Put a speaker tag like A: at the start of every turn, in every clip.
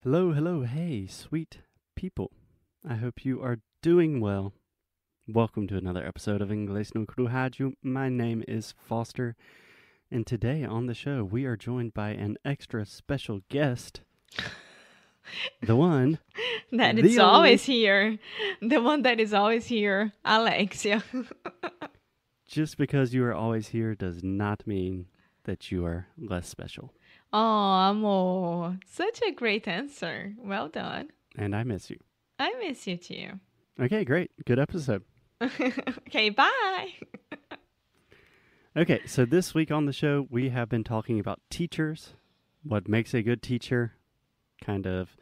A: Hello, hello, hey, sweet people. I hope you are doing well. Welcome to another episode of Inglês no Rádio. My name is Foster, and today on the show we are joined by an extra special guest, the one,
B: that
A: the
B: is
A: only,
B: always here. The one that is always here, Alexia.
A: Just because you are always here does not mean that you are less special.
B: Oh, amor. Such a great answer. Well done.
A: And I miss you.
B: I miss you too.
A: Okay, great. Good episode.
B: Okay, bye.
A: Okay, so this week on the show, we have been talking about teachers, what makes a good teacher, kind of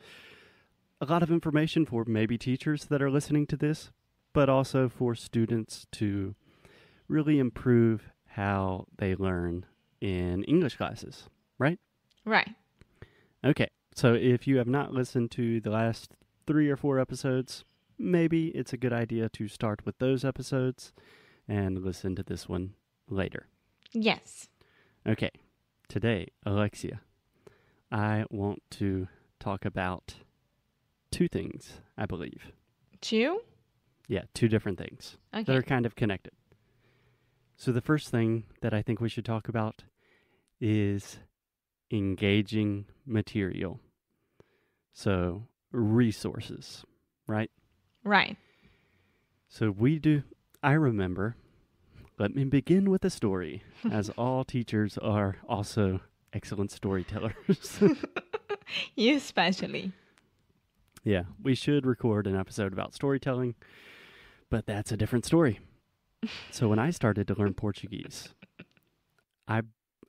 A: a lot of information for maybe teachers that are listening to this, but also for students to really improve how they learn in English classes, right?
B: Right.
A: Okay, so if you have not listened to the last 3 or 4 episodes, maybe it's a good idea to start with those episodes and listen to this one later.
B: Yes.
A: Okay, today, Alexia, I want to talk about 2 things, I believe.
B: 2?
A: Yeah, 2 different things that are
B: Okay.
A: kind of connected. So the first thing that I think we should talk about is engaging material. So resources, right?
B: Right.
A: So I remember, let me begin with a story, as all teachers are also excellent storytellers.
B: You especially.
A: Yeah, we should record an episode about storytelling, but that's a different story. So when I started to learn Portuguese,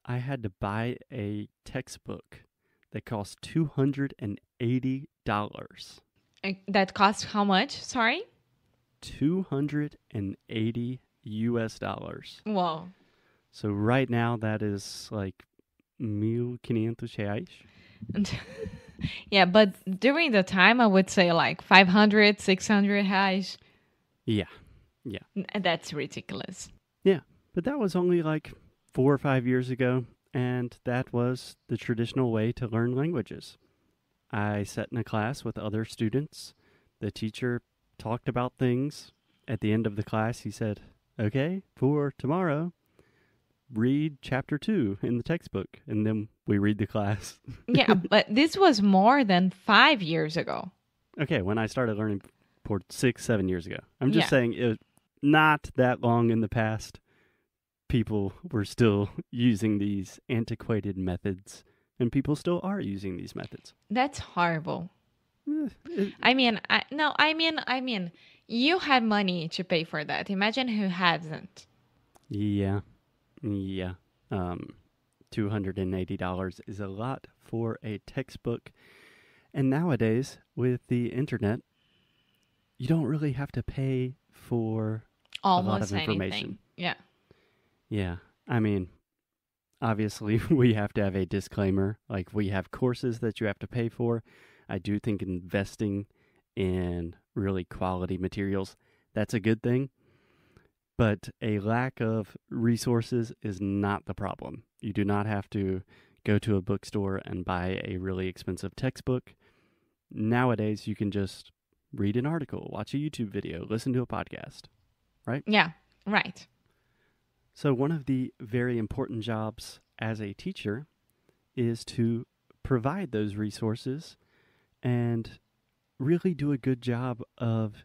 A: I had to buy a textbook that cost $280.
B: That cost how much? Sorry?
A: $280 US.
B: Whoa.
A: So right now that is like 1.500 reais.
B: Yeah, but during the time, I would say like 500, 600 reais.
A: Yeah.
B: That's ridiculous.
A: Yeah. But that was only like 4 or 5 years ago, and that was the traditional way to learn languages. I sat in a class with other students. The teacher talked about things. At the end of the class, he said, "Okay, for tomorrow, read chapter 2 in the textbook." And then we read the class.
B: Yeah, but this was more than 5 years ago.
A: Okay, when I started learning for 6, 7 years ago. I'm just
B: Yeah.
A: saying, it was not that long in the past, people were still using these antiquated methods, and people still are using these methods.
B: That's horrible.
A: It-
B: I mean, you had money to pay for that. Imagine who hasn't.
A: yeah. $280 is a lot for a textbook. And nowadays, with the internet, you don't really have to pay for
B: Almost
A: of information.
B: anything. Yeah.
A: Yeah. I mean, obviously, we have to have a disclaimer. Like, we have courses that you have to pay for. I do think investing in really quality materials, that's a good thing. But a lack of resources is not the problem. You do not have to go to a bookstore and buy a really expensive textbook. Nowadays, you can just read an article, watch a YouTube video, listen to a podcast, right?
B: Yeah. Right.
A: So one of the very important jobs as a teacher is to provide those resources and really do a good job of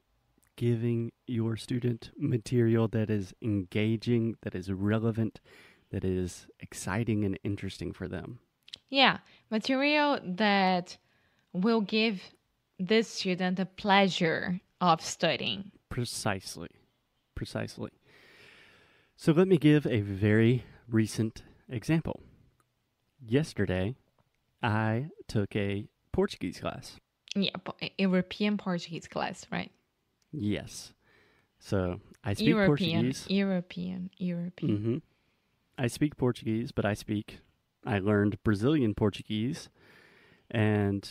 A: giving your student material that is engaging, that is relevant, that is exciting and interesting for them.
B: Yeah. Material that will give this student the pleasure of studying.
A: Precisely. So let me give a very recent example. Yesterday, I took a Portuguese class.
B: Yeah. European Portuguese class, right?
A: Yes. So I speak Portuguese.
B: European.
A: Mm-hmm. I speak Portuguese, but I learned Brazilian Portuguese, and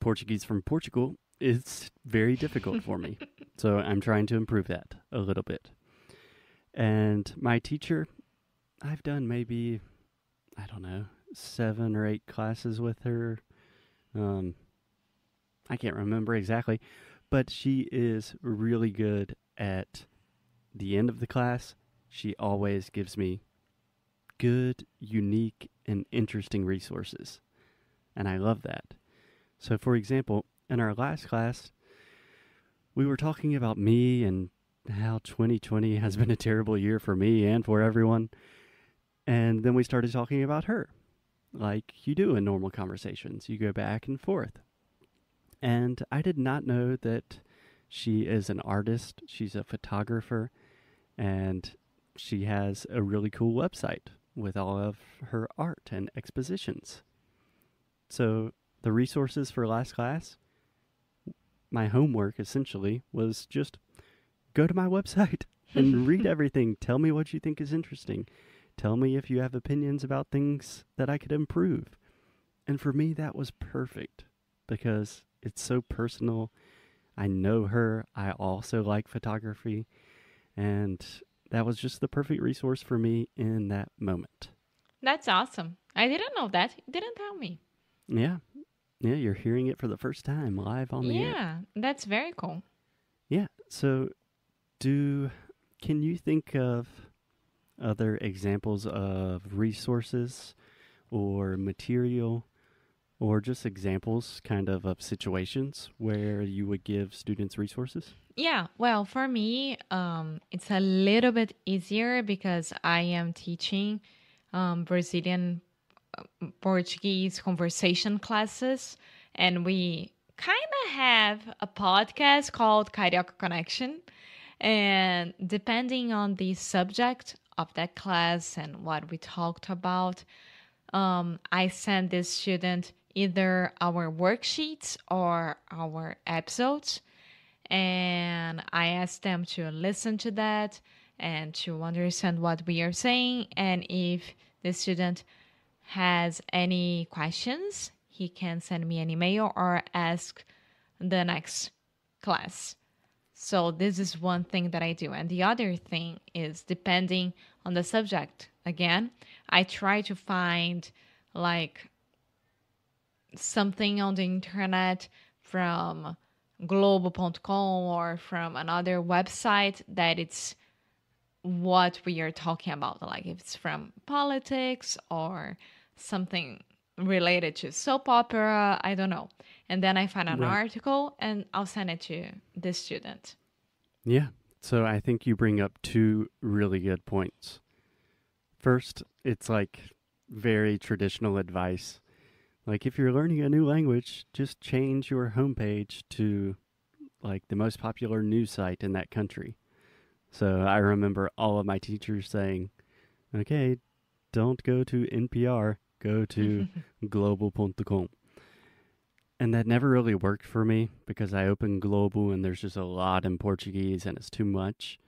A: Portuguese from Portugal is very difficult for me. So I'm trying to improve that a little bit. And my teacher, I've done maybe, 7 or 8 classes with her. I can't remember exactly, but she is really good at the end of the class. She always gives me good, unique, and interesting resources. And I love that. So, for example, in our last class, we were talking about me and how 2020 has been a terrible year for me and for everyone. And then we started talking about her, like you do in normal conversations. You go back and forth. And I did not know that she is an artist, she's a photographer, and she has a really cool website with all of her art and expositions. So, the resources for last class, my homework essentially was just go to my website and read everything. Tell me what you think is interesting. Tell me if you have opinions about things that I could improve. And for me, that was perfect because it's so personal. I know her. I also like photography. And that was just the perfect resource for me in that moment.
B: That's awesome. I didn't know that. You didn't tell me.
A: Yeah. Yeah, you're hearing it for the first time live on the air.
B: Yeah, that's very cool.
A: Yeah. So, can you think of other examples of resources or material or just examples kind of situations where you would give students resources?
B: Yeah, well, for me, it's a little bit easier because I am teaching Brazilian Portuguese conversation classes, and we kind of have a podcast called Carioca Connection. And depending on the subject of that class and what we talked about, I send this student either our worksheets or our episodes, and I ask them to listen to that and to understand what we are saying. And if the student has any questions, he can send me an email or ask the next class. So this is one thing that I do. And the other thing is depending on the subject. Again, I try to find like something on the internet from globo.com or from another website that it's what we are talking about. Like if it's from politics or something related to soap opera, I don't know. And then I find an
A: Right.
B: article and I'll send it to the student.
A: Yeah. So I think you bring up two really good points. First, it's like very traditional advice. Like if you're learning a new language, just change your homepage to like the most popular news site in that country. So I remember all of my teachers saying, okay, don't go to NPR, go to global.com. And that never really worked for me because I opened Global and there's just a lot in Portuguese and it's too much.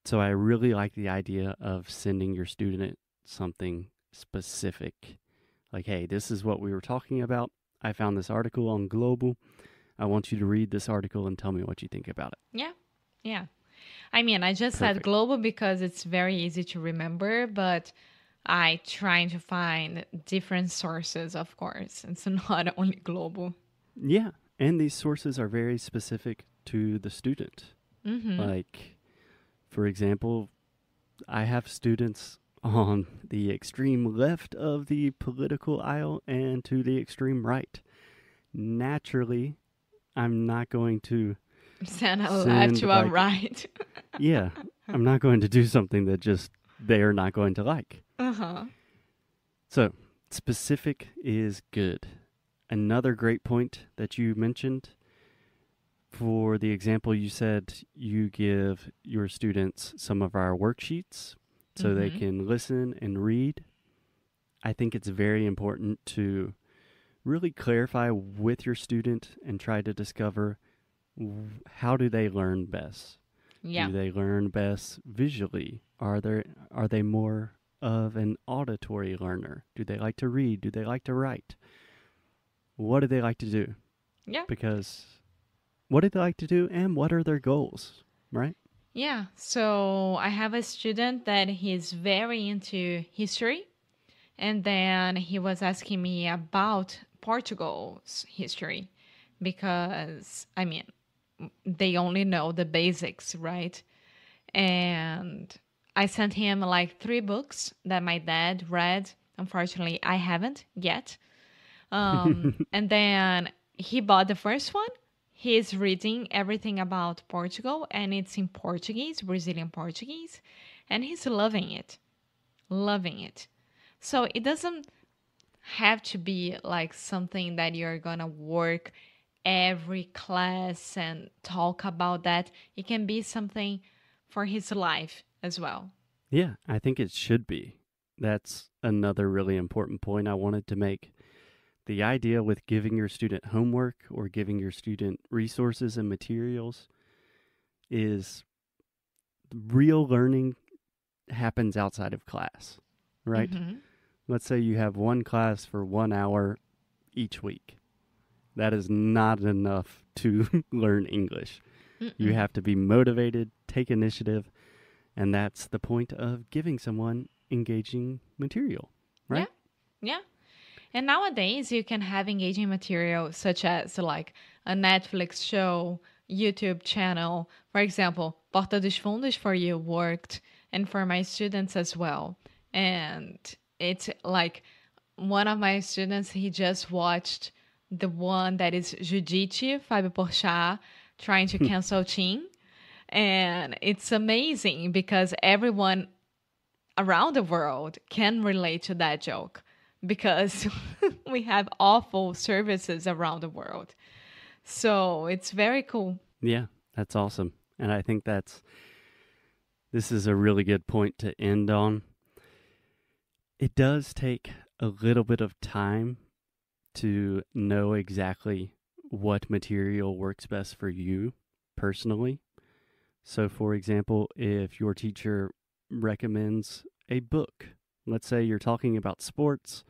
A: So I really like the idea of sending your student something specific. Like, hey, this is what we were talking about. I found this article on Global. I want you to read this article and tell me what you think about it.
B: Yeah. Yeah. I mean, I just said
A: Perfect.
B: global because it's very easy to remember, but I trying to find different sources, of course. It's not only global.
A: Yeah. And these sources are very specific to the student.
B: Mm-hmm.
A: Like, for example, I have students on the extreme left of the political aisle and to the extreme right. Naturally, I'm not going to
B: Send a left to a
A: like,
B: right.
A: yeah, I'm not going to do something that just they're not going to like.
B: Uh-huh.
A: So, specific is good. Another great point that you mentioned for the example, you said you give your students some of our worksheets so they can listen and read. I think it's very important to really clarify with your student and try to discover how do they learn best.
B: Yeah.
A: Do they learn best visually? Are they more of an auditory learner? Do they like to read? Do they like to write? What do they like to do?
B: Yeah.
A: Because what do they like to do and what are their goals, right?
B: Yeah. So I have a student that he's very into history. And then he was asking me about Portugal's history because, I mean, they only know the basics, right? And I sent him like 3 books that my dad read. Unfortunately, I haven't yet. And then he bought the first one. He's reading everything about Portugal, and it's in Portuguese, Brazilian Portuguese, and he's loving it, loving it. So it doesn't have to be like something that you're gonna work every class and talk about that. It can be something for his life as well.
A: Yeah, I think it should be. That's another really important point I wanted to make. The idea with giving your student homework or giving your student resources and materials is real learning happens outside of class, right?
B: Mm-hmm.
A: Let's say you have one class for 1 hour each week. That is not enough to learn English. You have to be motivated, take initiative, and that's the point of giving someone engaging material, right?
B: Yeah. Yeah. And nowadays, you can have engaging material such as like a Netflix show, YouTube channel. For example, Porta dos Fundos for you worked, and for my students as well. And it's like one of my students, he just watched the one that is Judite, Fábio Porchat, trying to cancel Tim. And it's amazing because everyone around the world can relate to that joke because we have awful services around the world. So it's very cool.
A: Yeah, that's awesome. And I think this is a really good point to end on. It does take a little bit of time to know exactly what material works best for you personally. So, for example, if your teacher recommends a book, let's say you're talking about sports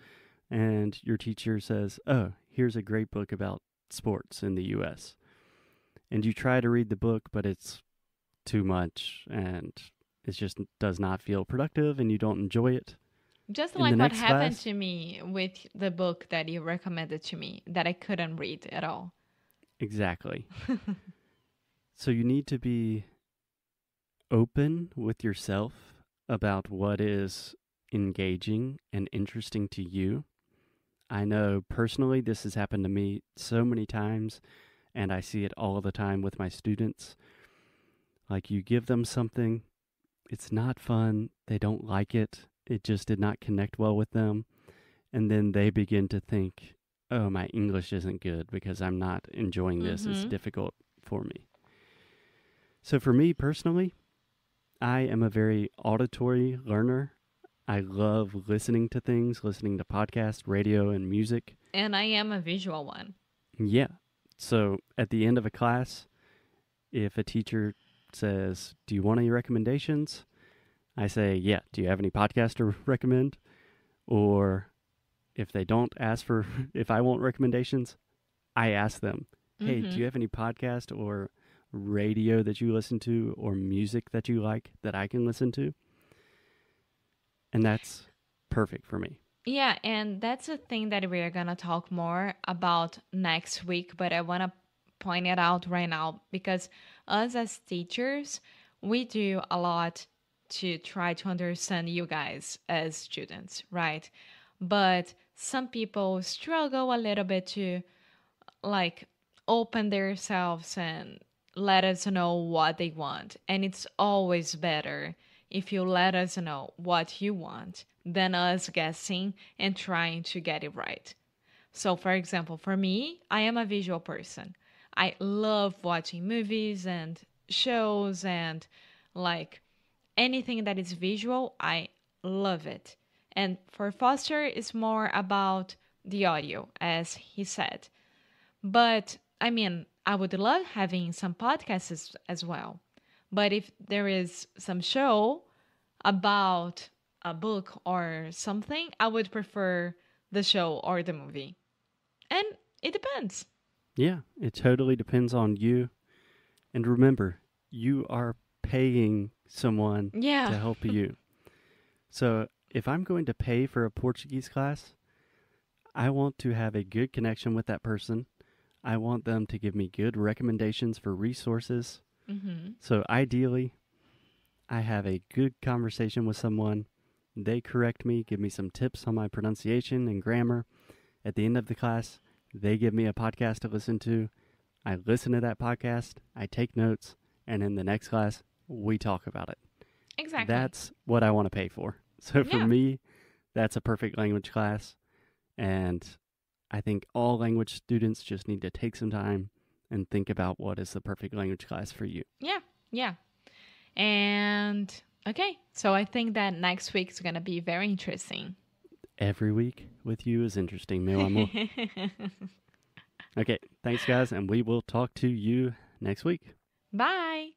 A: and your teacher says, oh, here's a great book about sports in the US. And you try to read the book, but it's too much and it just does not feel productive and you don't enjoy it.
B: Just
A: In the
B: like what
A: next
B: happened
A: class,
B: to me with the book that you recommended to me that I couldn't read at all.
A: exactly. So you need to be open with yourself about what is engaging and interesting to you. I know personally this has happened to me so many times, and I see it all the time with my students. Like you give them something, it's not fun, they don't like it, it just did not connect well with them, and then they begin to think, oh, my English isn't good because I'm not enjoying this, it's difficult for me. So for me personally, I am a very auditory learner. I love listening to things, listening to podcasts, radio, and music.
B: And I am a visual one.
A: Yeah. So at the end of a class, if a teacher says, do you want any recommendations? I say, yeah. Do you have any podcasts to recommend? Or if they don't ask for, if I want recommendations, I ask them, hey, do you have any podcast or radio that you listen to or music that you like that I can listen to? And that's perfect for me.
B: Yeah, and that's a thing that we're going to talk more about next week, but I want to point it out right now because us as teachers, we do a lot to try to understand you guys as students, right? But some people struggle a little bit to like open themselves and let us know what they want. And it's always better if you let us know what you want than us guessing and trying to get it right. So, for example, for me, I am a visual person. I love watching movies and shows and like anything that is visual, I love it. And for Foster, it's more about the audio, as he said. But I mean, I would love having some podcasts as well. But if there is some show about a book or something, I would prefer the show or the movie. And it depends.
A: Yeah, it totally depends on you. And remember, you are paying someone
B: Yeah.
A: to help you. So if I'm going to pay for a Portuguese class, I want to have a good connection with that person. I want them to give me good recommendations for resources.
B: Mm-hmm.
A: So ideally, I have a good conversation with someone. They correct me, give me some tips on my pronunciation and grammar. At the end of the class, they give me a podcast to listen to. I listen to that podcast, I take notes, and in the next class, we talk about it.
B: Exactly.
A: That's what I want to pay for. So for
B: Yeah.
A: me, that's a perfect language class. And I think all language students just need to take some time and think about what is the perfect language class for you.
B: Yeah. Yeah. And okay, so I think that next week is going to be very interesting.
A: Every week with you is interesting, meu amor. Okay, thanks guys, and we will talk to you next week.
B: Bye.